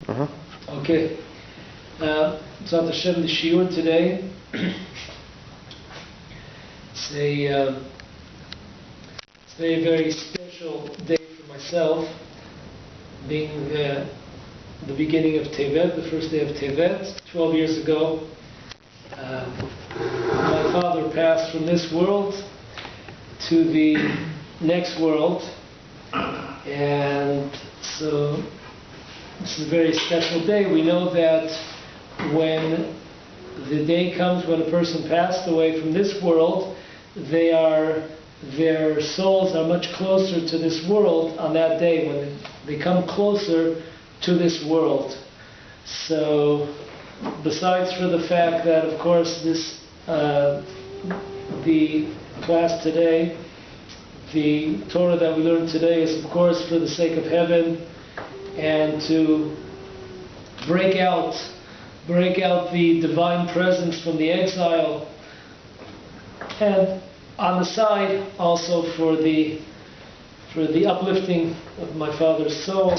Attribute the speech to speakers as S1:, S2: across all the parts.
S1: Uh-huh.
S2: Okay. It's on the Shiur today. It's a very special day for myself, being the beginning of Tevet, the first day of Tevet. 12 years ago, my father passed from this world to the next world, and so this is a very special day. We know that when the day comes when a person passed away from this world, their souls are much closer to this world on that day, when they come closer to this world. So, besides for the fact that, of course, the class today, the Torah that we learned today is, of course, for the sake of heaven, and to break out the divine presence from the exile, and on the side also for the uplifting of my father's soul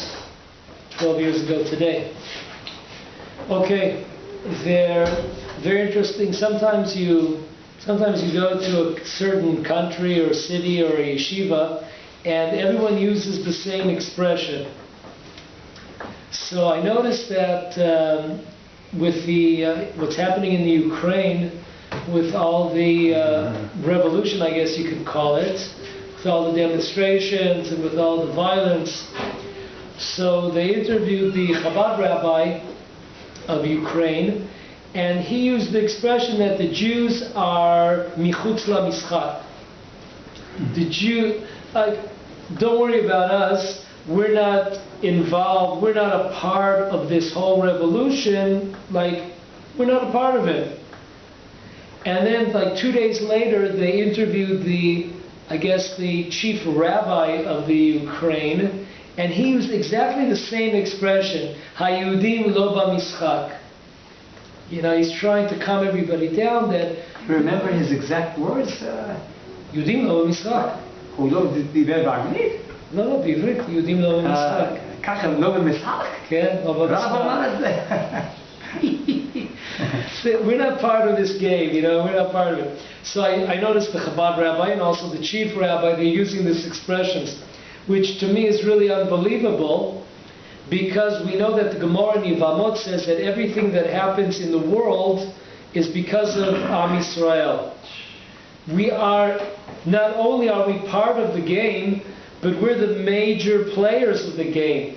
S2: 12 years ago today. Okay, they're very interesting. Sometimes you go to a certain country or city or a yeshiva, and everyone uses the same expression. So I noticed that with what's happening in the Ukraine, with all the revolution, I guess you could call it, with all the demonstrations and with all the violence, so they interviewed the Chabad rabbi of Ukraine, and he used the expression that the Jews are michutz lamischak. The Jew, don't worry about us. We're not involved, we're not a part of this whole revolution, we're not a part of it. And then 2 days later they interviewed the chief rabbi of the Ukraine, and he used exactly the same expression, HaYehudim lo b'mischak. He's trying to calm everybody down that...
S3: Remember his exact words?
S2: Yehudim lo b'mischak.
S3: הוא לא דיבר באנגלית?
S2: לא, בעברית, יהודים לא במשחק.
S3: ככה לא במשחק?
S2: כן, לא במשחק.
S3: רב אמר את זה.
S2: We're not part of this game, we're not part of it. So I noticed the Chabad rabbi and also the chief rabbi, they're using these expressions, which to me is really unbelievable, because we know that the Gemara in Yevamot says that everything that happens in the world is because of Am Yisrael. Not only are we part of the game, but we're the major players of the game.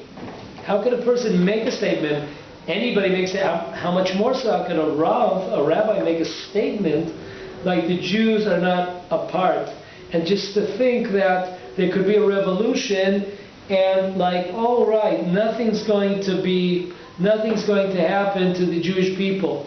S2: How could a person make a statement? Anybody makes it. How much more so how could a rabbi make a statement like the Jews are not a part? And just to think that there could be a revolution and all right, nothing's going to happen to the Jewish people.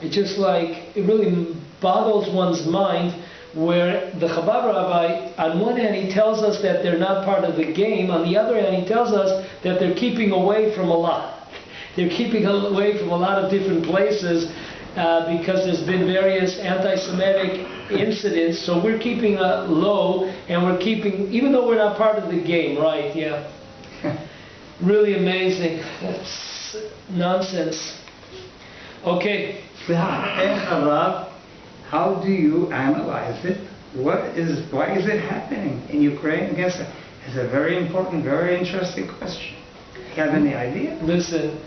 S2: It just it really boggles one's mind, where the Chabad rabbi, on one hand, he tells us that they're not part of the game. On the other hand, he tells us that they're keeping away from a lot. They're keeping away from a lot of different places because there's been various anti-Semitic incidents. So we're keeping low, and we're keeping, even though we're not part of the game, right? Yeah. Really amazing. That's nonsense. Okay.
S3: How do you analyze it? Why is it happening in Ukraine? I guess it's a very important, very interesting question. Do you have any idea?
S2: Listen,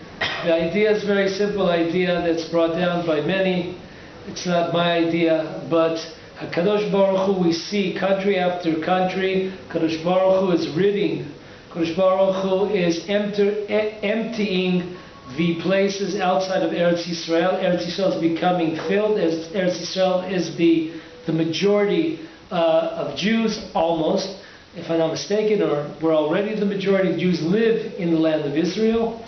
S2: the idea is a very simple idea that's brought down by many. It's not my idea, but HaKadosh Baruch Hu, we see country after country, Kadosh Baruch Hu is ridding, Kadosh Baruch Hu is emptying the places outside of Eretz Yisrael. Eretz Yisrael is becoming filled. Eretz Yisrael is the majority of Jews, almost, if I'm not mistaken, or we're already the majority of Jews live in the land of Israel.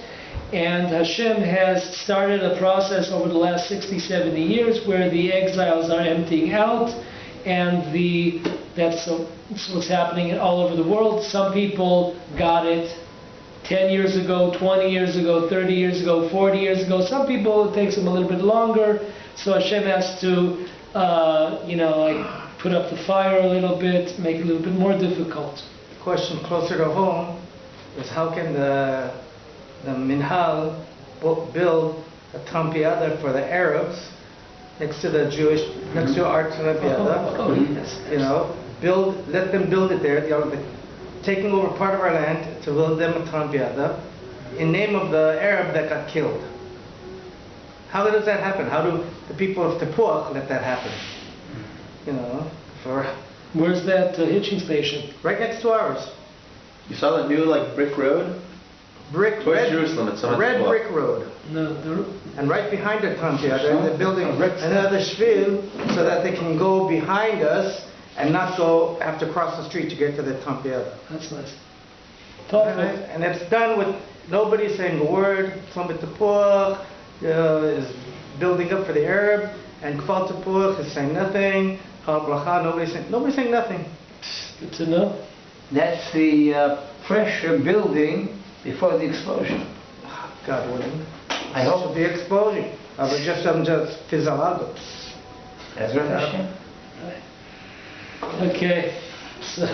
S2: And Hashem has started a process over the last 60, 70 years where the exiles are emptying out, and that's what's happening all over the world. Some people got it 10 years ago, 20 years ago, 30 years ago, 40 years ago. Some people, it takes them a little bit longer. So Hashem has to, put up the fire a little bit, make it a little bit more difficult.
S4: The question closer to home is, how can the
S1: the Minhal build a Tampiada for the Arabs next to the Jewish, next to our Tampiada.
S2: Oh, yes.
S1: You know, let them build it there. They're taking over part of our land to build them a Tampiada in name of the Arab that got killed. How does that happen? How do the people of Tapuach let that happen? You know,
S2: Where's that hitching station?
S1: right next to ours.
S4: You saw that new like brick road? Towards Jerusalem, it's on
S1: red
S4: Tapuach.
S1: brick road.
S2: No,
S1: And right behind it, they're building another shvil so that they can go behind us and not have to cross the street to get to the Tampiada.
S2: that's nice. Thoughtful.
S1: And it's done with nobody saying a word. Somebody Tapuach is building up for the Arab, and Kfar Tapuach is saying nothing. Chal Bracha, nobody's saying nothing.
S2: Good to know.
S5: That's the pressure building before the explosion.
S1: God willing.
S5: I hope
S1: The explosion. I'm just fizzlado.
S5: that's right.
S2: Okay, so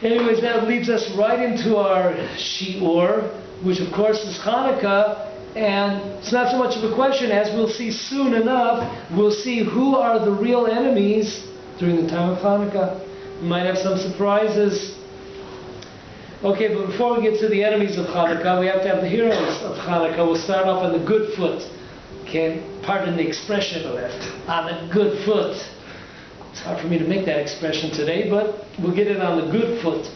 S2: anyways, that leads us right into our Shiur, which of course is Hanukkah, and it's not so much of a question, as we'll see soon enough. We'll see who are the real enemies during the time of Hanukkah. We might have some surprises. Okay, but before we get to the enemies of Hanukkah, we have to have the heroes of Hanukkah. We'll start off on the good foot. Okay, pardon the expression, on the good foot. It's hard for me to make that expression today, but we'll get it on the good foot.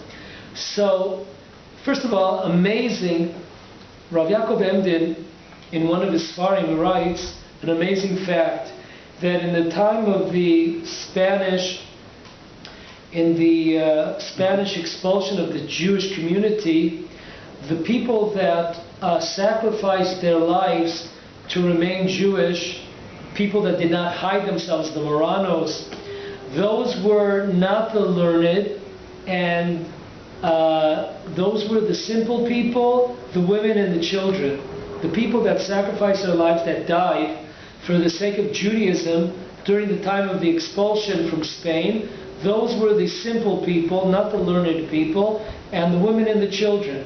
S2: So, first of all, amazing, Rav Yaakov Emden, in one of his Sfarim, writes an amazing fact, that in the time of the Spanish expulsion of the Jewish community, the people that sacrificed their lives to remain Jewish, people that did not hide themselves, the Moranos, those were not the learned, and those were the simple people, the women and the children. The people that sacrificed their lives, that died for the sake of Judaism during the time of the expulsion from Spain, those were the simple people, not the learned people, and the women and the children.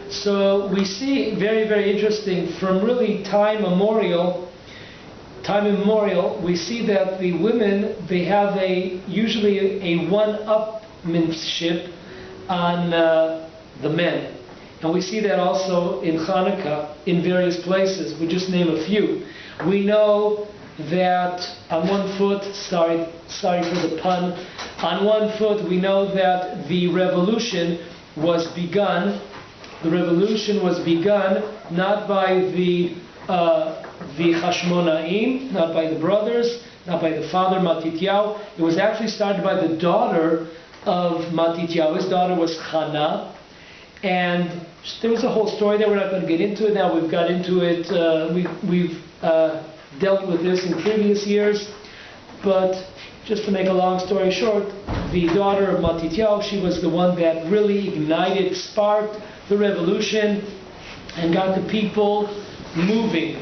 S2: So we see, very, very interesting, from really time immemorial, we see that the women, they have usually a one-upmanship on the men. And we see that also in Hanukkah in various places. We just name a few. We know that on one foot, sorry for the pun, on one foot we know that the revolution was begun. The revolution was begun not by the Hashmonaim, not by the brothers, not by the father Matityahu. It was actually started by the daughter of Matityahu. His daughter was Hannah. And there was a whole story there. We're not going to get into it now. We've got into it. We've dealt with this in previous years. But just to make a long story short, the daughter of Matityahu, she was the one that really ignited, sparked the revolution and got the people moving.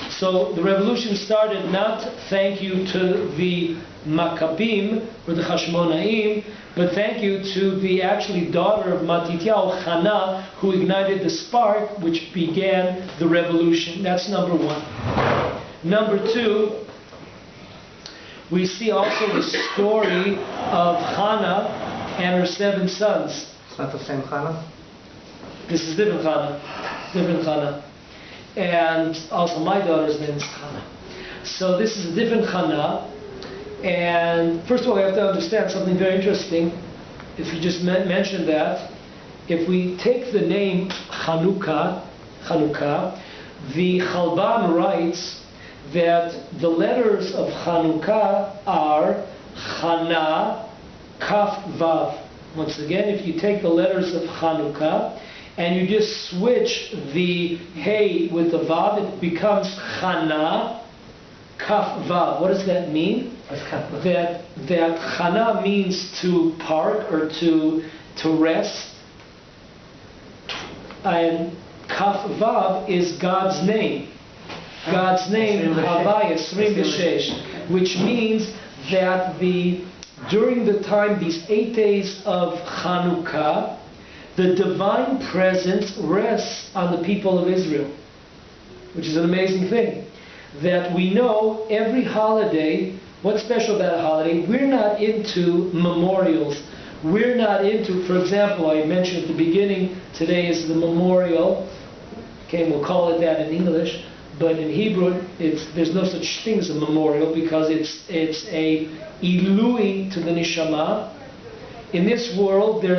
S2: So the revolution started not thank you to the Maccabim or the Hashmonaim, but thank you to the actually daughter of Matityahu, Hannah, who ignited the spark which began the revolution. That's number one. Number two, we see also the story of Hannah and her 7 sons.
S1: It's not the same Chana?
S2: This is different Hannah. Different Hannah. And also my daughter's name is Hannah. So this is a different Hannah. And first of all, we have to understand something very interesting. If you just mentioned that, if we take the name Hanukkah, the Chalban writes that the letters of Hanukkah are Chana, Kaf, Vav. Once again, if you take the letters of Hanukkah and you just switch the Hey with the Vav, it becomes Chana, Kaf, Vav. What does that mean? That Chana means to park or to rest, and Kaf Vav is God's name. God's name, Havaya, Srim B'Shesh, which means that during the time, these 8 days of Hanukkah, the divine presence rests on the people of Israel, which is an amazing thing. That we know every holiday, what's special about a holiday, we're not into memorials. We're not into, for example, I mentioned at the beginning, today is the memorial, okay, we'll call it that in English, but in Hebrew, there's no such thing as a memorial because it's a ilui to the neshama. In this world, there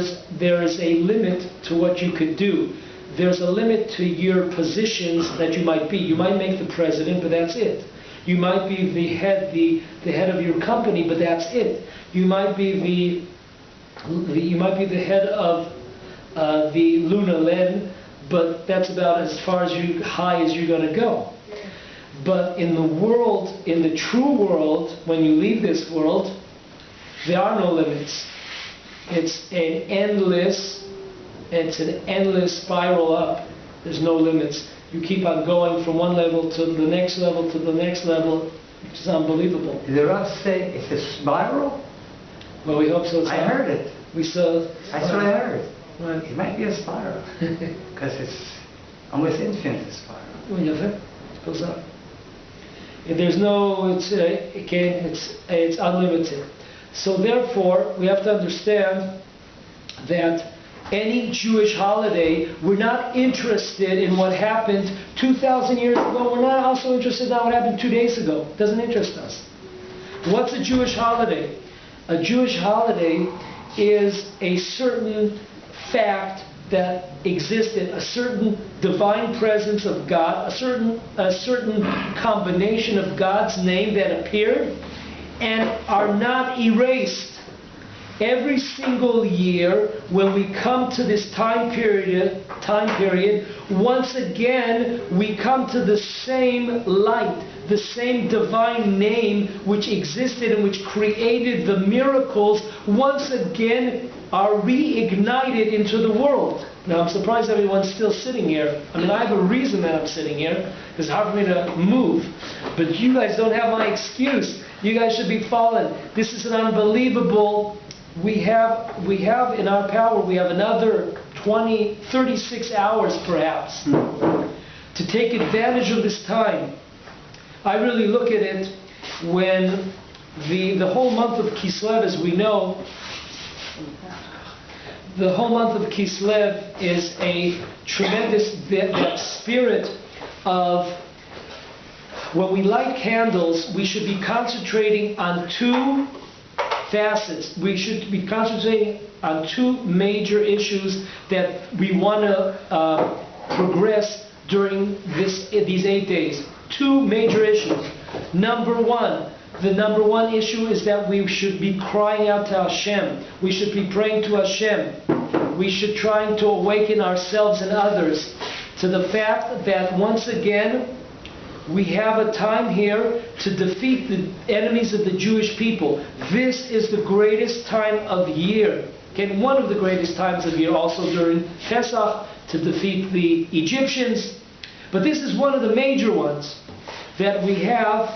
S2: is a limit to what you could do. There's a limit to your positions that you might be. You might make the president, but that's it. You might be the head of your company, but that's it. You might be the head of the Luna Len, but that's about as far as high as you're going to go. But in the world, in the true world, when you leave this world, there are no limits. It's an endless spiral up. There's no limits. You keep on going from one level to the next level to the next level. It's unbelievable.
S5: Did the Rav say it's a spiral?
S2: Well, we hope so.
S5: I heard it.
S2: We saw.
S5: That's what I heard.
S2: Right.
S5: It might be a spiral because it's almost infinite spiral.
S2: Well, yeah, it goes up. There's no. It's unlimited. So therefore, we have to understand that any Jewish holiday, we're not interested in what happened 2,000 years ago. We're not also interested in what happened 2 days ago. It doesn't interest us. What's a Jewish holiday? A Jewish holiday is a certain fact that existed, a certain divine presence of God, a certain combination of God's name that appeared and are not erased. Every single year, when we come to this time period, once again, we come to the same light, the same divine name which existed and which created the miracles, once again are reignited into the world. Now, I'm surprised everyone's still sitting here. I mean, I have a reason that I'm sitting here. It's hard for me to move. But you guys don't have my excuse. You guys should be following. This is an unbelievable... We have in our power, we have another 36 hours perhaps to take advantage of this time. I really look at it when the whole month of Kislev, as we know, the whole month of Kislev is a tremendous that spirit of when we light candles, we should be concentrating on two facets. We should be concentrating on two major issues that we want to progress during these 8 days. Two major issues. Number one, the number one issue is that we should be crying out to Hashem. We should be praying to Hashem. We should try to awaken ourselves and others to the fact that once again we have a time here to defeat the enemies of the Jewish people. This is the greatest time of year. Okay, one of the greatest times of year also during Pesach to defeat the Egyptians. But this is one of the major ones that we have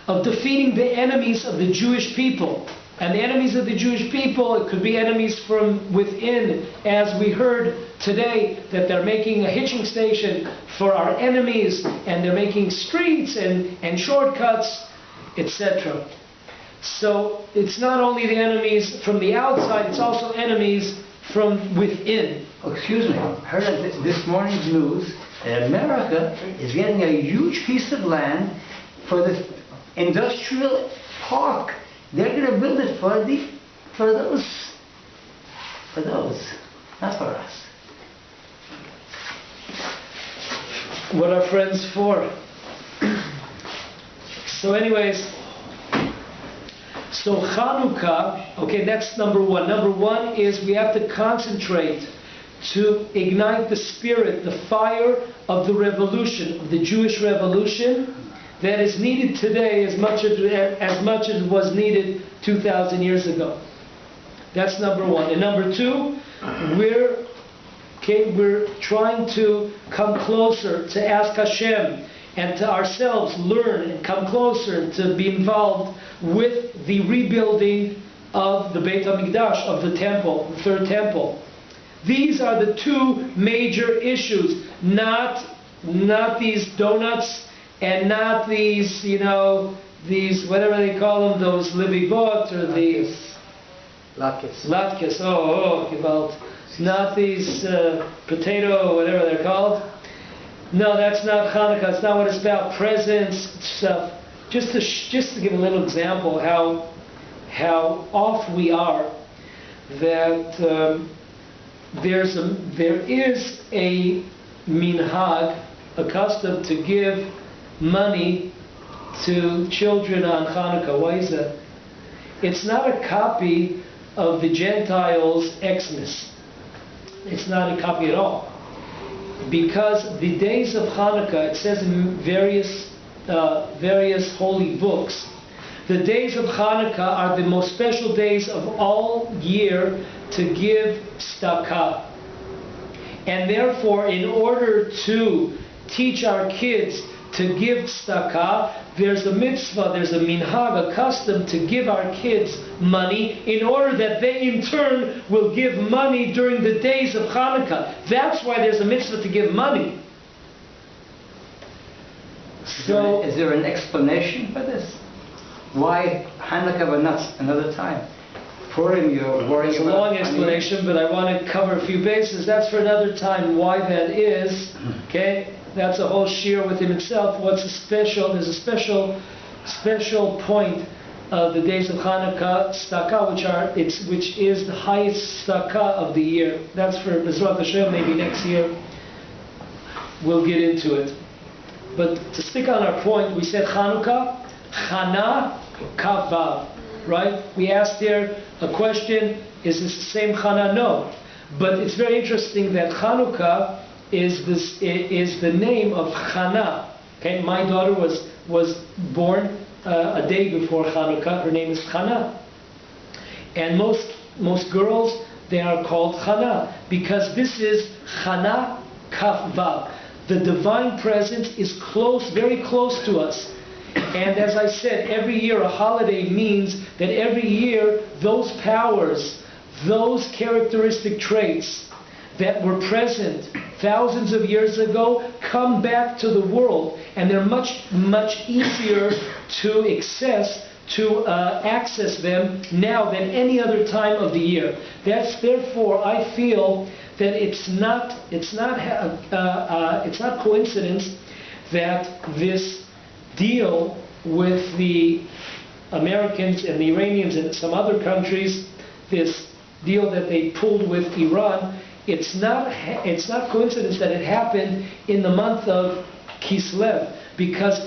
S2: of defeating the enemies of the Jewish people. And the enemies of the Jewish people, it could be enemies from within, as we heard today, that they're making a hitching station for our enemies, and they're making streets and shortcuts, etc. So it's not only the enemies from the outside, it's also enemies from within.
S5: Oh, excuse me, I heard this morning's news that America is getting a huge piece of land for the industrial park. They're going to build it for those, not for us.
S2: What are friends for? So anyways, so Chanukah, okay, that's number one. Number one is we have to concentrate to ignite the spirit, the fire of the revolution, of the Jewish revolution, that is needed today as much as it was needed 2,000 years ago. That's number one. And number two, we're trying to come closer to ask Hashem and to ourselves, learn and come closer to be involved with the rebuilding of the Beit HaMikdash, of the temple, the third temple. These are the two major issues, not these donuts and not these, these, whatever they call them, those libivot or these latkes, gewalt. Not these potato, whatever they're called. No, that's not Hanukkah. That's not what it's about. Presents, stuff. Just to give a little example how off we are, that there is a minhag, a custom to give money to children on Hanukkah. Why is that? It's not a copy of the Gentiles' Xmas. It's not a copy at all. Because the days of Hanukkah, it says in various holy books, the days of Hanukkah are the most special days of all year to give tzedakah. And therefore, in order to teach our kids to give tzedakah, there's a mitzvah, there's a minhag, a custom to give our kids money in order that they in turn will give money during the days of Hanukkah. That's why there's a mitzvah to give money. So,
S5: is there an explanation for this? Why Hanukkah but not another time? Purim, you're worrying
S2: it's a
S5: about
S2: long explanation, but I want to cover a few bases. That's for another time why that is. Okay? That's a whole shiur within itself. What's a special? There's a special point of the days of Hanukkah, tzedakah, which is the highest tzedakah of the year. That's for Bezrat Hashem. Maybe next year we'll get into it. But to stick on our point, we said Hanukkah, Chana, Kfar, right? We asked here a question: is this the same Chana? No, but it's very interesting that Hanukkah is the name of Chana. Okay, my daughter was born a day before Hanukkah. Her name is Chana, and most girls, they are called Chana because this is Chana Kaf Vav. The divine presence is close, very close to us. And as I said, every year a holiday means that every year those powers, those characteristic traits that were present thousands of years ago come back to the world, and they're much easier to access them now than any other time of the year. Therefore I feel that it's not coincidence that this deal with the Americans and the Iranians and some other countries, this deal that they pulled with Iran, it's not coincidence that it happened in the month of Kislev, because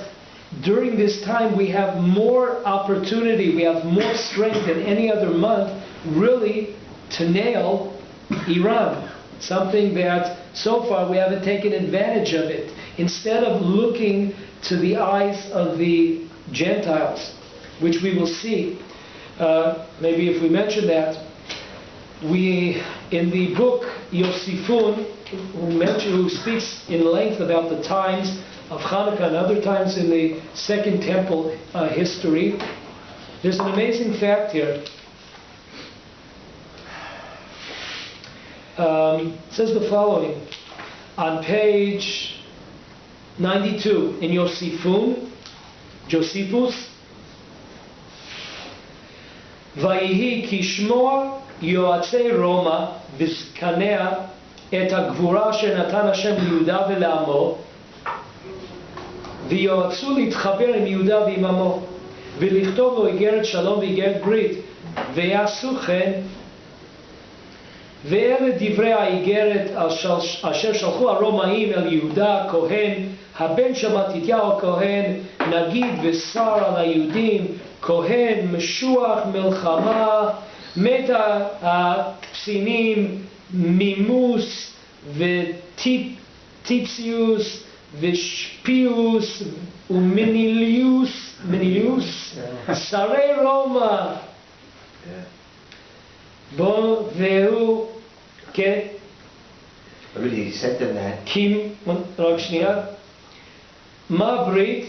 S2: during this time we have more opportunity, we have more strength than any other month really to nail Iran. Something that so far we haven't taken advantage of it. Instead of looking to the eyes of the Gentiles, which we will see, maybe if we mention that, in the book Yosifun, who speaks in length about the times of Hanukkah and other times in the Second Temple history, there's an amazing fact here. It says the following on page 92 in Yosifun, Josephus, Vayihi kishmoa יועצי רומא וזקניה את הגבורה שנתן השם ליהודה ולעמו, ויועצו להתחבר עם יהודה ועם עמו ולכתוב לו איגרת שלום ואיגרת ברית, ויעשו כן. ואלה דברי האיגרת אשר שלחו הרומאים אל יהודה הכהן, הבן של מתתיהו הכהן, נגיד ושר על היהודים, כהן משוח מלחמה, מת הקצינים, מימוס וטיציוס ושפיוס ומניליוס, שרי רומא. בוא והוא, כן?
S5: Really, he said them that.
S2: רק שנייה. מה ברית?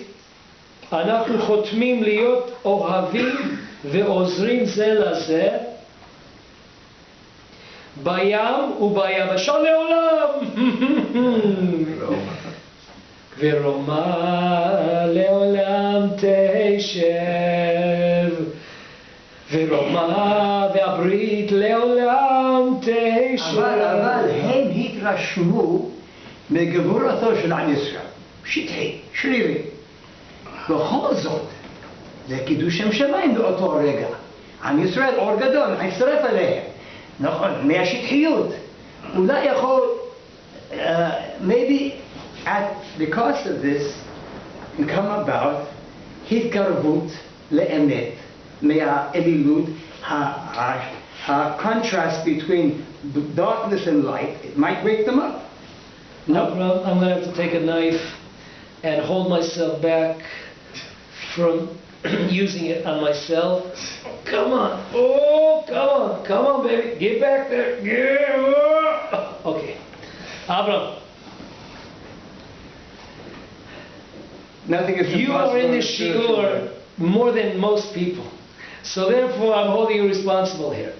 S2: אנחנו חותמים להיות אוהבים ועוזרים זה לזה בים וביבשה לעולם. ורומא לעולם תשב, ורומא והברית לעולם תשב.
S5: אבל הם התרשמו מגבורתו של עם ישראל. שטחי, שרירי. בכל זאת, זה קידוש שם שמיים באותו רגע. עם ישראל אור גדול, הצטרף אליהם. נכון, מהשטחיות. אולי יכול, maybe because of this can come about התקרבות לאמת מהאלילות, contrast between darkness and light, it might wake them up.
S2: No, I'm going to have to take a knife and hold myself back from using it on myself. Come on. Oh, come on, baby. Get back there. Yeah. Okay. Avram.
S3: Nothing is
S2: You are in this shiur more than most people. So therefore, I'm holding you responsible here.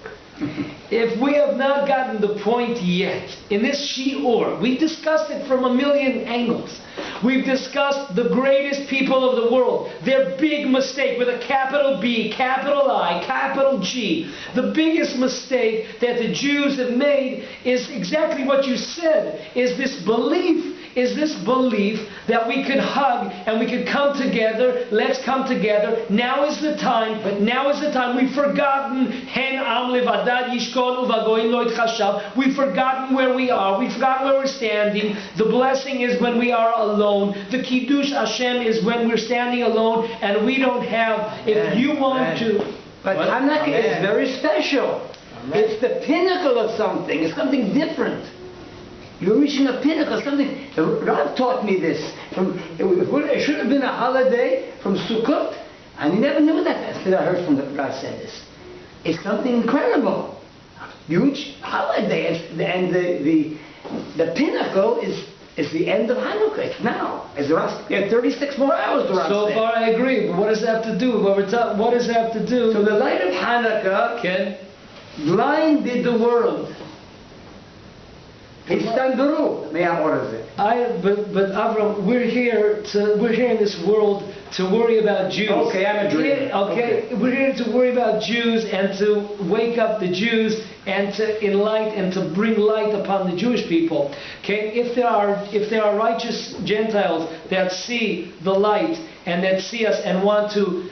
S2: If we have not gotten the point yet, in this shiur, we discussed it from a million angles. We've discussed the greatest people of the world, their big mistake with a capital B, capital I, capital G. The biggest mistake that the Jews have made is exactly what you said, is this belief that we could hug and we could come together. Let's come together. Now is the time. We've forgotten Hen Am Levadad Yishkon Uvagoyin Lo Yitchashav. We've forgotten where we are. We've forgotten where we're standing. The blessing is when we are alone. The Kiddush Hashem is when we're standing alone and we don't have. If you want to.
S5: But Hanukkah is very special. It's the pinnacle of something. It's something different. You're reaching a pinnacle, something. Rav taught me this. It should have been a holiday from Sukkot, and he never knew that until I heard from the Rav said this. It's something incredible, huge holiday, and the pinnacle is the end of Hanukkah. It's now. As the Rav, we have 36 more hours. The Rav
S2: so
S5: said.
S2: far, I agree. But what does that have to do? What does that have to do?
S5: So the light of Hanukkah blinded the world. But
S2: Avram, we're here in this world to worry about Jews.
S5: Okay, I'm a dreamer.
S2: Okay, we're here to worry about Jews and to wake up the Jews and to enlighten and to bring light upon the Jewish people. Okay, if there are righteous Gentiles that see the light and that see us and want to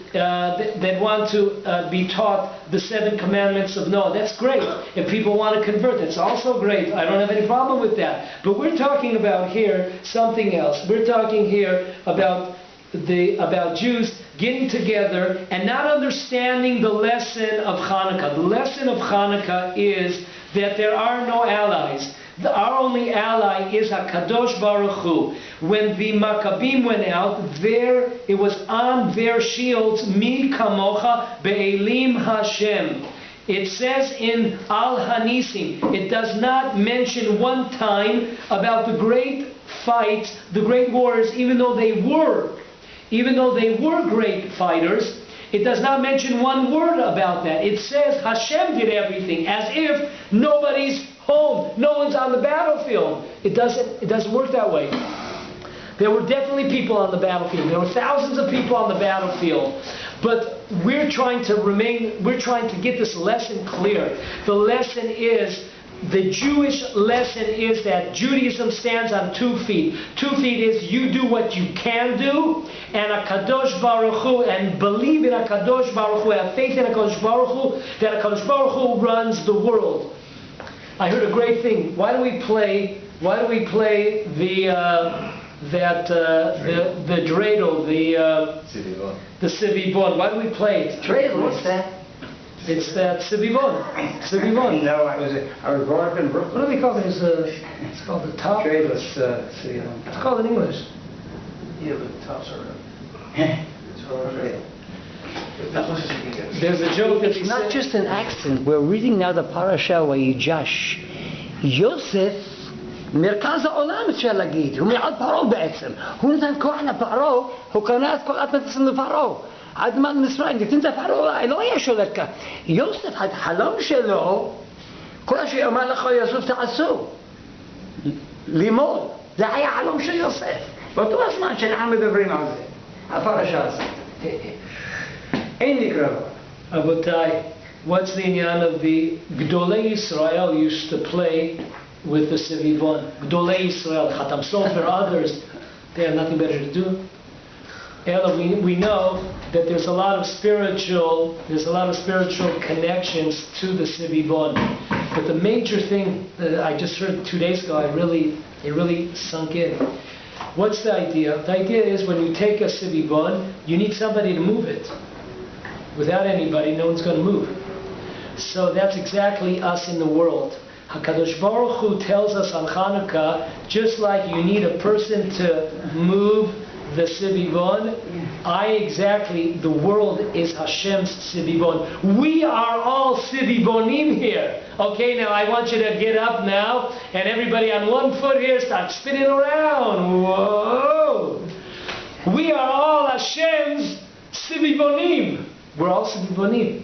S2: be taught the 7 commandments of Noah, that's great. If people want to convert, that's also great. I don't have any problem with that. But we're talking about here something else. We're talking here about Jews getting together and not understanding the lesson of Hanukkah. The lesson of Hanukkah is that there are no allies. Our only ally is HaKadosh Baruch Hu. When the Maccabim went out, it was on their shields, Mi Kamocha Be'elim Hashem. It says in Al Hanisim, it does not mention one time about the great fights, the great wars, even though they were great fighters. It does not mention one word about that. It says Hashem did everything, as if nobody's home, no one's on the battlefield. It doesn't work that way. There were definitely people on the battlefield. There were thousands of people on the battlefield. But we're trying to get this lesson clear. The Jewish lesson is that Judaism stands on 2 feet. 2 feet is you do what you can do, and HaKadosh Baruch Hu, and believe in HaKadosh Baruch Hu, have faith in HaKadosh Baruch Hu, that HaKadosh Baruch Hu runs the world. I heard a great thing. Why do we play the dreidel, the sivivon? Why do we play it?
S5: Dreidel, what's that?
S2: It's that sivivon. Sivivon.
S5: No, I was brought up in Brooklyn.
S2: What do we call it? It's called the top.
S5: Dreidel, sivivon.
S2: It's called in English.
S4: Yeah, but the tops are
S2: There's a joke that
S5: It's not just an accent. We're reading now the parasha Vayijash. Yosef, מרכז העולם אפשר להגיד, הוא מעל פרעה בעצם. הוא נתן כוח לפרעה, הוא קנה את כל אדמת לפרעה. עד מה מצרים, נתן את פרעה, לא היה שולט כאן. יוסף, החלום שלו, כל אשר אמר לך יוסף תעשו. לימוד, זה היה חלום של יוסף. באותו הזמן שאנחנו מדברים על זה, הפרשה הזאת. אין לי קרבות.
S2: Abotai, what's the inyan of the Gdolei Yisrael used to play with the Sivivon? Gdolei Yisrael, Chatam Sofer, others, they have nothing better to do. Ella, we know that there's a lot of spiritual connections to the Sivivon. But the major thing that I just heard 2 days ago, it really sunk in. What's the idea? The idea is when you take a Sivivon, you need somebody to move it. Without anybody, no one's going to move. So that's exactly us in the world. HaKadosh Baruch Hu tells us on Hanukkah, just like you need a person to move the Sivivon, the world is Hashem's Sivivon. We are all Sivivonim here. Okay, now I want you to get up now, and everybody on one foot here start spinning around. Whoa! We are all Hashem's Sivivonim. We're all Sivivonim.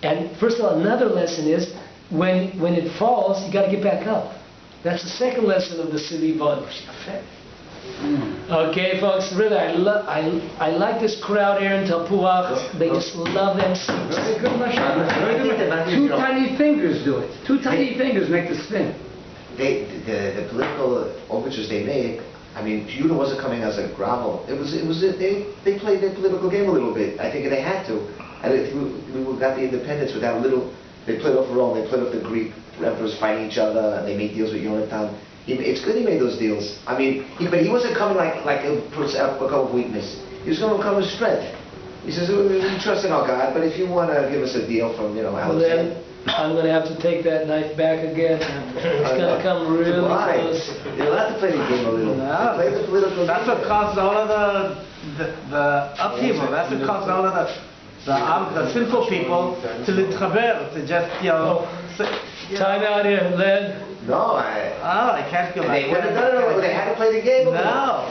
S2: And first of all, another lesson is, when it falls, you got to get back up. That's the second lesson of the Sivivon. Okay, folks, really, I like this crowd here in Tapuach. They just love them.
S5: Very good, Mashal. Two tiny fingers do it. Two tiny fingers make the spin.
S6: The political overtures they made, I mean, Judah wasn't coming as a grovel. They played their political game a little bit. I think they had to. And we got the independence without a little. They played off Rome. They played off the Greek emperors fighting each other. And they made deals with Yonatan. It's good he made those deals. I mean, but he wasn't coming like a of weakness. He was going to come with strength. He says, we trust in our God, but if you want to give us a deal from, Alexander.
S2: Then I'm going to have to take that knife back again. It's going to come really close.
S6: You're allowed to play the game a little.
S1: No.
S6: Play the political game.
S1: That's what caused all of the upheaval. That's what caused all of the sinful people to litchaber, to just,
S2: Time out here, Len.
S6: No,
S1: I can't go back.
S6: They wouldn't have done it. They had to play the game.
S1: No.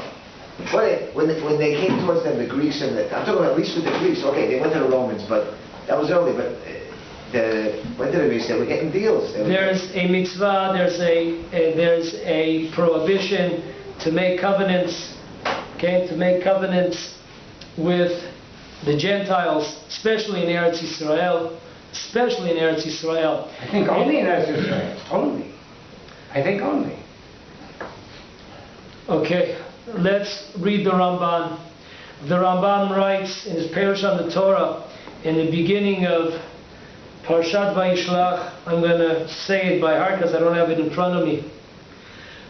S6: When they came towards them, the Greeks I'm talking about at least with the Greeks. Okay, they went to the Romans, but that was early. But when did the Greeks? They were getting deals.
S2: There's a mitzvah. There's a prohibition to make covenants. Okay, to make covenants with the Gentiles, especially in Eretz Yisrael. Especially in Eretz Yisrael.
S5: I think only in Eretz Yisrael. Only. I think only.
S2: Okay, let's read the Ramban. The Ramban writes in his Perush on the Torah, in the beginning of Parshat Vayishlach. I'm going to say it by heart because I don't have it in front of me.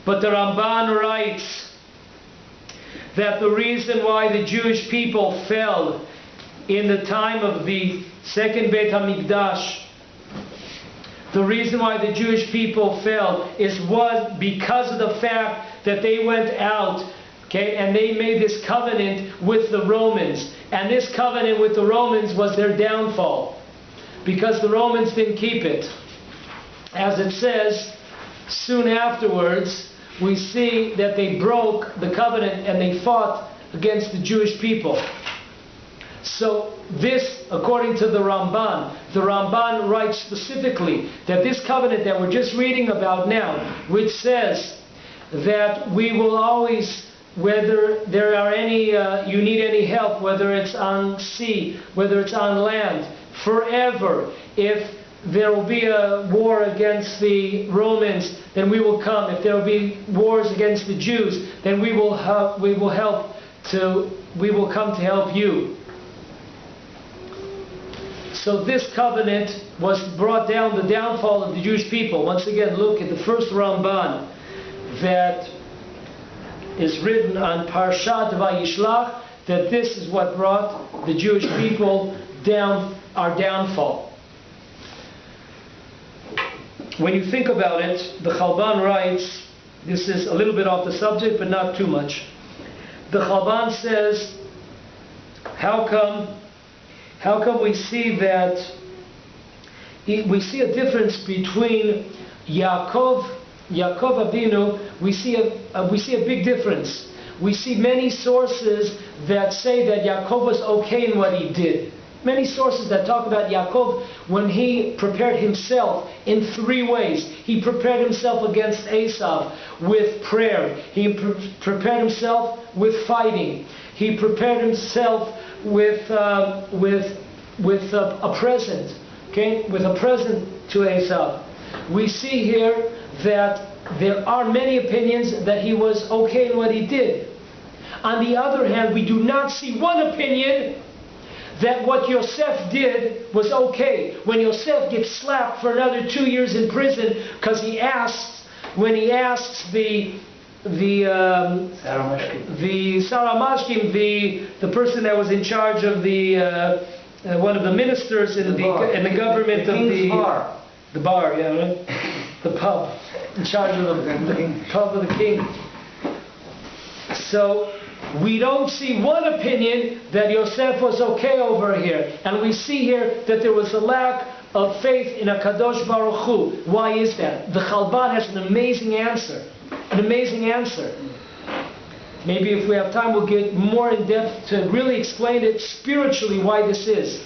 S2: But the Ramban writes that the reason why the Jewish people fell in the time of the second Beit HaMikdash, the reason why the Jewish people fell was because of the fact that they went out, okay, and they made this covenant with the Romans. And this covenant with the Romans was their downfall, because the Romans didn't keep it. As it says, soon afterwards, we see that they broke the covenant and they fought against the Jewish people. So this, according to the Ramban writes specifically that this covenant that we're just reading about now, which says that we will always, whether there are any, you need any help, whether it's on sea, whether it's on land, forever, if there will be a war against the Romans, then we will come. If there will be wars against the Jews, then we will come to help you. So this covenant was brought down, the downfall of the Jewish people. Once again, look at the first Ramban that is written on Parshat Vayishlach, that this is what brought the Jewish people down, our downfall. When you think about it, the Chalban writes, this is a little bit off the subject, but not too much. The Chalban says, how come we see that, we see a difference between Yaakov Avinu, we see a big difference. We see many sources that say that Yaakov was okay in what he did. many sources that talk about Yaakov when he prepared himself in 3 ways. He prepared himself against Esau with prayer. He prepared himself with fighting. He prepared himself with a present. Okay, with a present to Esau. We see here that there are many opinions that he was okay in what he did. On the other hand, we do not see one opinion that what Yosef did was okay. When Yosef gets slapped for another 2 years in prison because he asks the Saramashkim, the person that was in charge of the one of the ministers in the government of the bar, yeah, right? The pub, in charge of the pub of the king. So we don't see one opinion that Yosef was okay over here. And we see here that there was a lack of faith in HaKadosh Baruch Hu. Why is that? The Chalban has an amazing answer. An amazing answer. Maybe if we have time we'll get more in depth to really explain it spiritually why this is.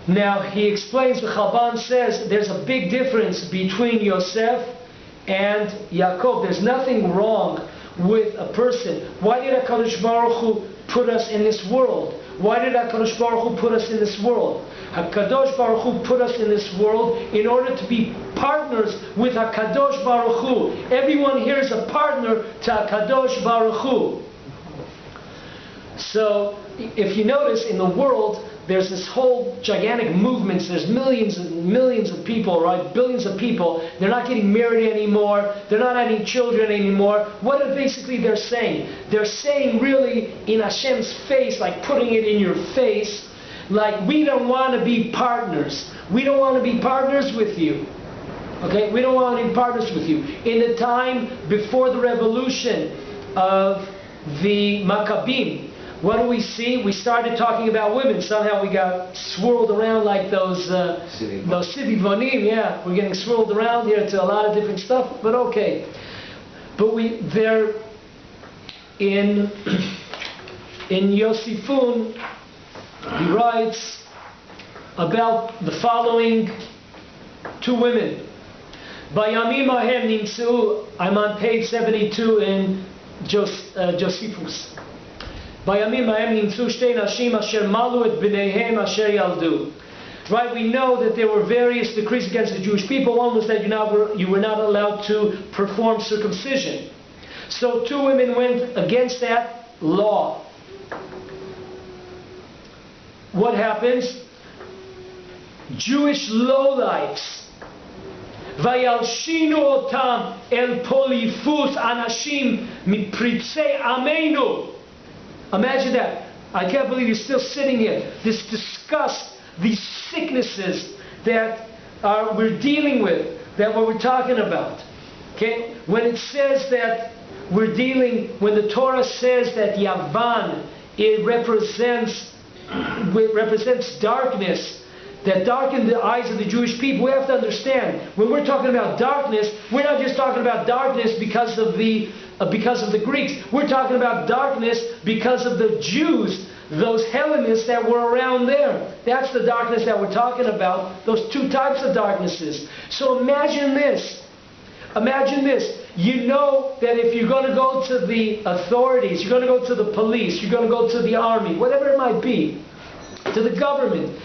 S2: Now he explains, the Chalban says there's a big difference between Yosef and Yaakov. There's nothing wrong with a person. Why did HaKadosh Baruch Hu put us in this world? Why did HaKadosh Baruch Hu put us in this world? HaKadosh Baruch Hu put us in this world in order to be partners with HaKadosh Baruch Hu. Everyone here is a partner to HaKadosh Baruch Hu. So if you notice in the world, there's this whole gigantic movements. There's millions and millions of people, right? Billions of people. They're not getting married anymore. They're not having children anymore. What are basically they're saying? They're saying really in Hashem's face, like putting it in your face, like we don't want to be partners. We don't want to be partners with you. Okay? We don't want to be partners with you. In the time before the revolution of the Maccabim, what do we see? We started talking about women. Somehow we got swirled around like those Sivivonim. Yeah, we're getting swirled around here to a lot of different stuff. But okay. But they're in Yosifun. He writes about the following 2 women. Bayamim ahem nimtzeu. I'm on page 72 in Josephus. Right, we know that there were various decrees against the Jewish people. One was that you were not allowed to perform circumcision. So 2 women went against that law. What happens? Jewish lowlifes. Vayalshinu otam el polifus anashim mipritzei amenu. Imagine that. I can't believe you're still sitting here. This disgust, these sicknesses that we're dealing with, that what we're talking about. Okay? When it says that we're dealing, when the Torah says that Yavan, it represents darkness, that darkened the eyes of the Jewish people. We have to understand, when we're talking about darkness, we're not just talking about darkness because of the Greeks. We're talking about darkness because of the Jews, those Hellenists that were around there. That's the darkness that we're talking about, those 2 types of darknesses. So imagine this. Imagine this. You know that if you're going to go to the authorities, you're going to go to the police, you're going to go to the army, whatever it might be, to the government,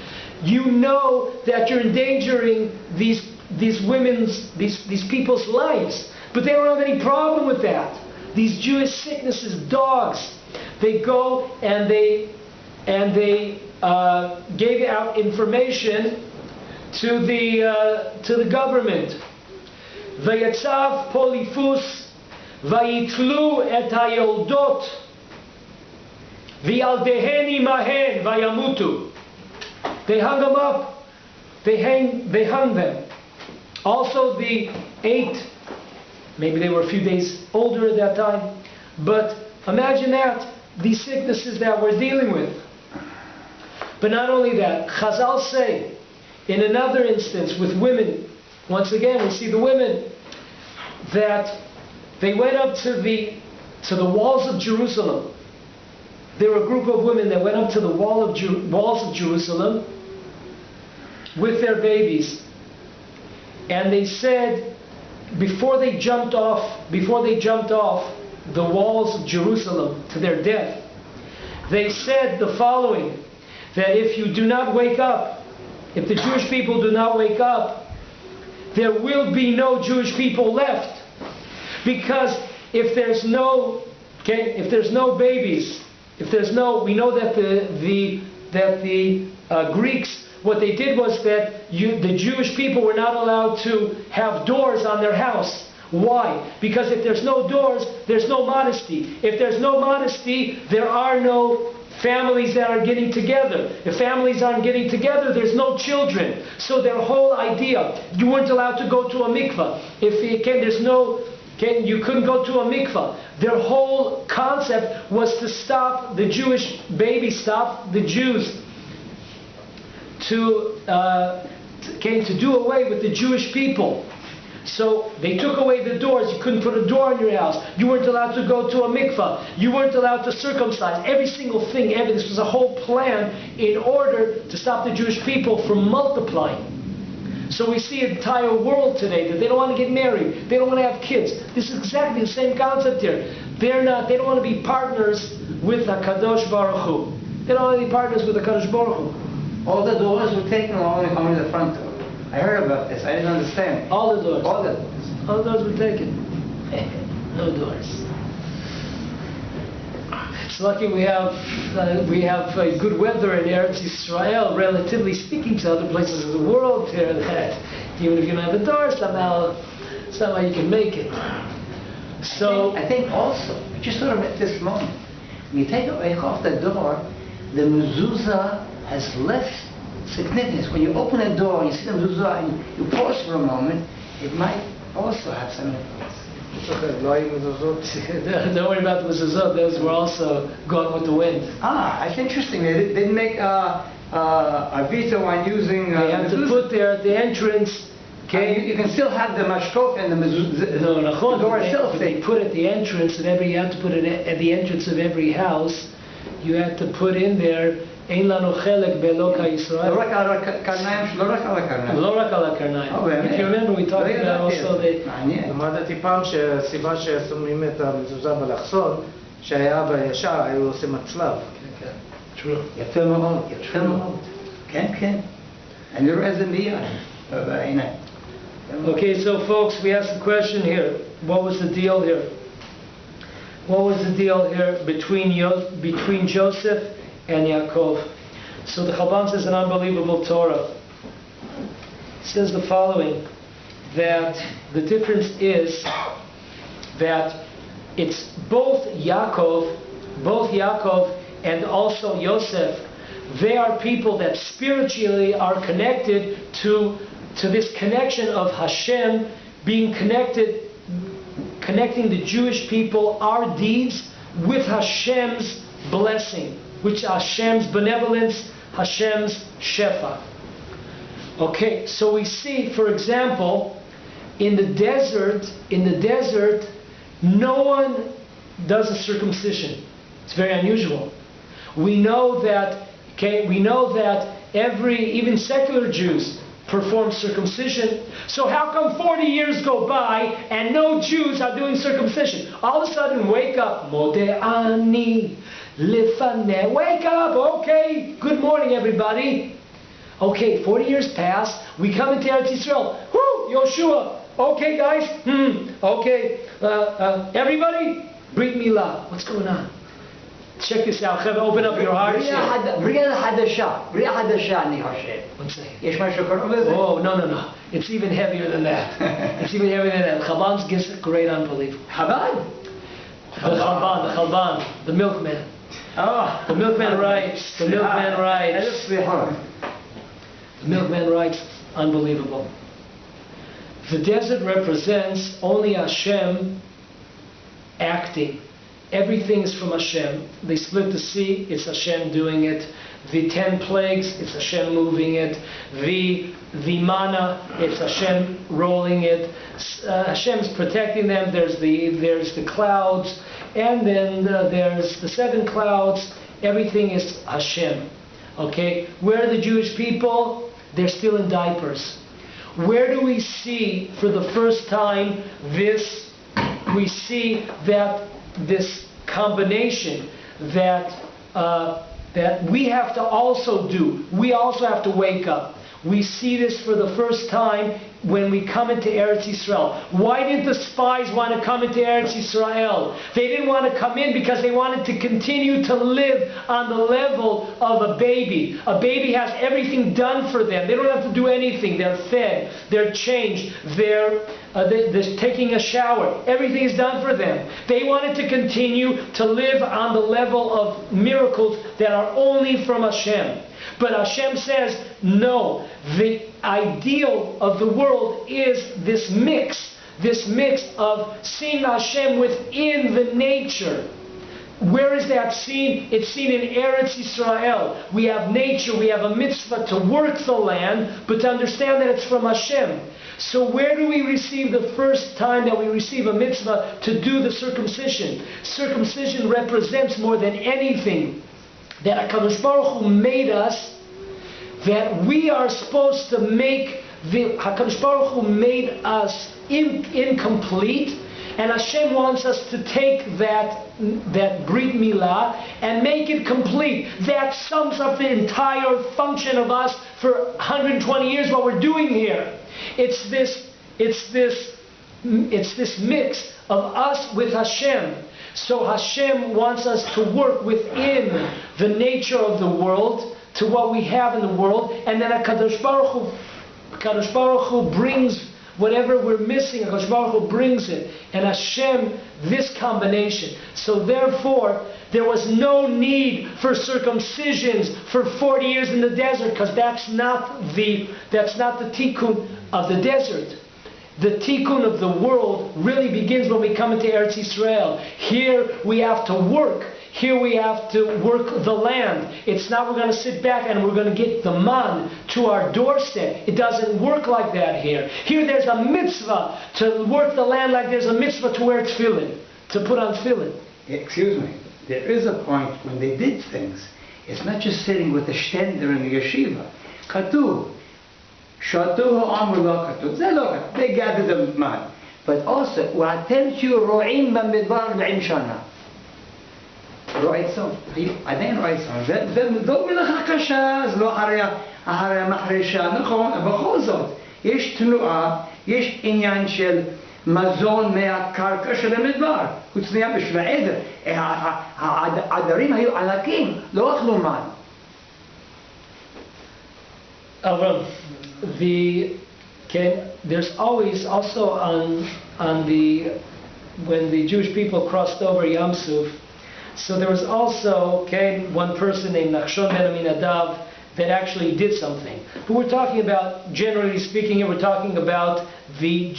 S2: you know that you're endangering these people's lives. But they don't have any problem with that. These Jewish sicknesses, dogs, they go and they gave out information to the government. Vayatzav polifus vayitlu et hayoldot v'yaldeheni mahen vayamutu. They hung them up. They hung them. Also the 8. Maybe they were a few days older at that time. But imagine that, these sicknesses that we're dealing with. But not only that, Chazal say, in another instance with women, once again we see the women, that they went up to the walls of Jerusalem. there were a group of women that went up to the walls of Jerusalem with their babies. And they said, before they jumped off the walls of Jerusalem to their death, they said the following, that if you do not wake up, if the Jewish people do not wake up, there will be no Jewish people left. Because if there's no babies, we know that the Greeks, what they did was that the Jewish people were not allowed to have doors on their house. Why? Because if there's no doors, there's no modesty. If there's no modesty, there are no families that are getting together. If families aren't getting together, there's no children. So their whole idea, you weren't allowed to go to a mikvah. You couldn't go to a mikvah. Their whole concept was to stop the Jewish babies, stop the Jews, to do away with the Jewish people. So they took away the doors. You couldn't put a door in your house. You weren't allowed to go to a mikvah. You weren't allowed to circumcise. Every single thing, this was a whole plan in order to stop the Jewish people from multiplying. So we see an entire world today that they don't want to get married. They don't want to have kids. This is exactly the same concept here. They don't want to be partners with HaKadosh Baruch Hu. They don't want to be partners with HaKadosh Baruch Hu.
S5: All the doors were taken, only coming to the front door. I heard about this. I didn't understand.
S2: All the doors.
S5: All the doors.
S2: All the doors were taken. No doors. It's lucky we have good weather in Eretz Yisrael, relatively speaking to other places of the world here, that even if you don't have a door, somehow you can make it. So
S5: I think also, I just thought of it this moment. When you take off the door, the mezuzah has less significance. When you open a door and you see the mezuzah and you pause for a moment, it might also have some influence.
S2: Don't worry about the mezuzot. Those were also going with the wind.
S5: It's interesting. They didn't make a veto on using.
S2: They had to put there at the entrance.
S5: You can still have the mashkov and the mezuzah.
S2: No,
S5: the door itself.
S2: They put at the entrance of every. You had to put it at the entrance of every house. You had to put in there. אין לנו חלק באלוקי ישראל.
S5: לא רק על הקרניים.
S2: לא רק על הקרניים. If you remember, we talked about also the...
S1: למדתי פעם שהסיבה ששמים את המזוזה באלכסון, שהיה בישר, היו עושים הצלב.
S5: יפה מאוד, יפה מאוד. כן, כן. אני רואה את זה מיד בעיניים.
S2: Okay, so folks, we asked the question here. What was the deal here? What was the deal here between Joseph and Yaakov? So the Chalban says an unbelievable Torah. It says the following, that the difference is that it's both Yaakov and also Yosef. They are people that spiritually are connected to this connection of Hashem being connecting the Jewish people, our deeds, with Hashem's blessing, which Hashem's benevolence, Hashem's shefa. Okay, so we see, for example, in the desert, no one does a circumcision. It's very unusual. We know that even secular Jews perform circumcision. So how come 40 years go by and no Jews are doing circumcision? All of a sudden, wake up, Mode'ani. Wake up, okay, good morning everybody. Okay, 40 years pass, we come into Eretz Yisrael. Whoo, Yoshua. Okay guys, okay, everybody, Brit Milah. What's going on? Check this out, open up your heart.
S5: בריאה חדשה, אני חושב.
S2: One second.
S5: יש משהו קרוב לזה?
S2: Oh, no. It's even heavier than that. It's even heavier than that. Chalban's gives great unbelief.
S5: חב"ד?
S2: The Chalban, the milkman.
S5: Oh.
S2: The milkman writes, The milkman writes, unbelievable. The desert represents only Hashem acting. Everything is from Hashem. They split the sea, it's Hashem doing it. The 10 plagues, it's Hashem moving it. The manna, it's Hashem rolling it. Hashem's protecting them. There's the clouds, and then there's the 7 clouds, everything is Hashem. Okay? Where are the Jewish people? They're still in diapers. Where do we see for the first time this? We see that this combination that we have to also do. We also have to wake up. We see this for the first time when we come into Eretz Yisrael. Why did the spies want to come into Eretz Yisrael? They didn't want to come in because they wanted to continue to live on the level of a baby. A baby has everything done for them. They don't have to do anything. They're fed, they're changed, they're taking a shower. Everything is done for them. They wanted to continue to live on the level of miracles that are only from Hashem. But Hashem says, no, the ideal of the world is this mix of seeing Hashem within the nature. Where is that seen? It's seen in Eretz Yisrael. We have nature, we have a mitzvah to work the land, but to understand that it's from Hashem. So where do we receive the first time that we receive a mitzvah to do the circumcision? Circumcision represents more than anything that HaKadosh Baruch Hu made us, that we are supposed to make, HaKadosh Baruch Hu made us incomplete, and Hashem wants us to take that Brit Milah and make it complete. That sums up the entire function of us for 120 years, what we're doing here. It's this mix of us with Hashem. So Hashem wants us to work within the nature of the world, to what we have in the world, and then HaKadosh Baruch Hu brings whatever we're missing, HaKadosh Baruch Hu brings it. And Hashem, this combination. So therefore, there was no need for circumcisions for 40 years in the desert, because that's not the tikkun of the desert. The tikkun of the world really begins when we come into Eretz Yisrael. Here we have to work. Here we have to work the land. It's not we're going to sit back and we're going to get the man to our doorstep. It doesn't work like that here. Here there's a mitzvah to work the land like there's a mitzvah to wear tefillin, to put on tefillin.
S5: Excuse me. There is a point when they did things. It's not just sitting with the shtender in the yeshiva. Katuv. Shatuhu amru lo katuv. They look, they gathered the man. But also, وَأَتَمْ تُرُوعِينَ بَمِدْبَارِ الْعِمْ شَانَا. רועה צאן, עדיין רועה צאן, זאת מלאכה קשה, זה לא אחרי המחרשה, נכון, בכל זאת, יש תנועה, יש עניין של מזון מהקרקע של המדבר, חוץ מהיבש והעדר, העדרים היו ענקים, לא אכלו מן.
S2: Avram, there's always also when the Jewish people crossed over Yam Suf, so there was also one person named Nachshon ben Aminadav that actually did something. But we're talking about, generally speaking, we're talking about the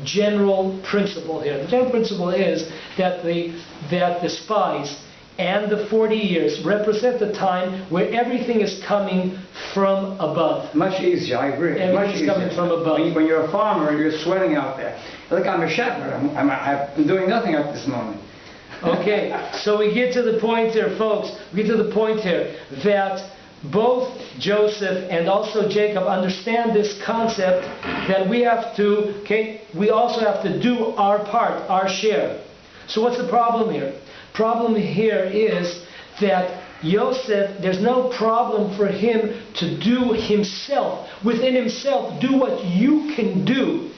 S2: general principle here. The general principle is that the spies and the 40 years represent the time where everything is coming from above.
S5: Much easier, I agree.
S2: Everything is coming from above.
S5: When you're a farmer, you're sweating out there. Look, I'm a shepherd. I'm doing nothing at this moment.
S2: Okay, so we get to the point here, folks. We get to the point here that both Joseph and also Jacob understand this concept that we also have to do our part, our share. So what's the problem here? Problem here is that Yosef, there's no problem for him to do himself, within himself, do what you can do.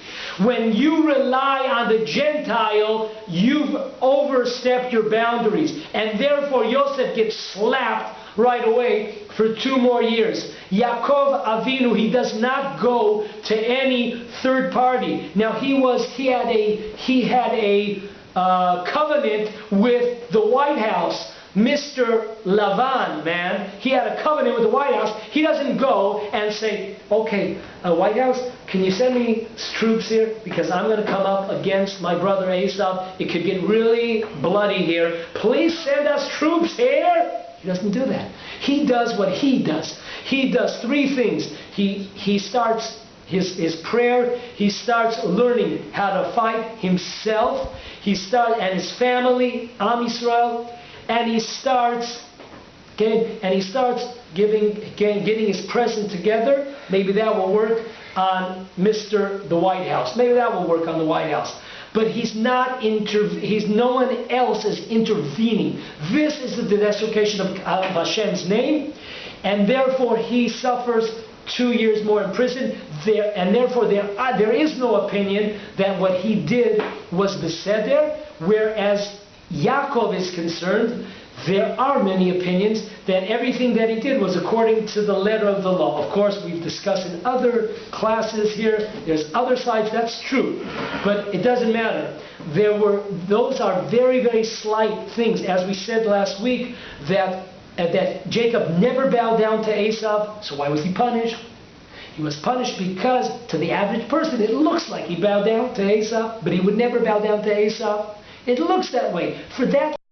S2: When you rely on the Gentile, you've overstepped your boundaries. And therefore Yosef gets slapped right away for 2 more years. Yaakov Avinu, he does not go to any third party. Now he had a covenant with the White House. Mr. Lavan, man, he had a covenant with the White House. He doesn't go and say, okay, White House, can you send me troops here? Because I'm going to come up against my brother Esau. It could get really bloody here. Please send us troops here. He doesn't do that. He does what he does. He does 3 things. He starts his prayer. He starts learning how to fight himself. And his family, Am Yisrael. and he starts, okay, and he starts getting his present together. Maybe that will work on the White House. Maybe that will work on the White House. But no one else is intervening. This is the desecration of Hashem's name, and therefore he suffers 2 years more in prison. And therefore there is no opinion that what he did was beseder, whereas Yaakov is concerned. There are many opinions that everything that he did was according to the letter of the law. Of course, we've discussed in other classes here, there's other sides, that's true. But it doesn't matter. Those are very, very slight things. As we said last week, that Jacob never bowed down to Esau, so why was he punished? He was punished because, to the average person, it looks like he bowed down to Esau, but he would never bow down to Esau. It looks that way. For that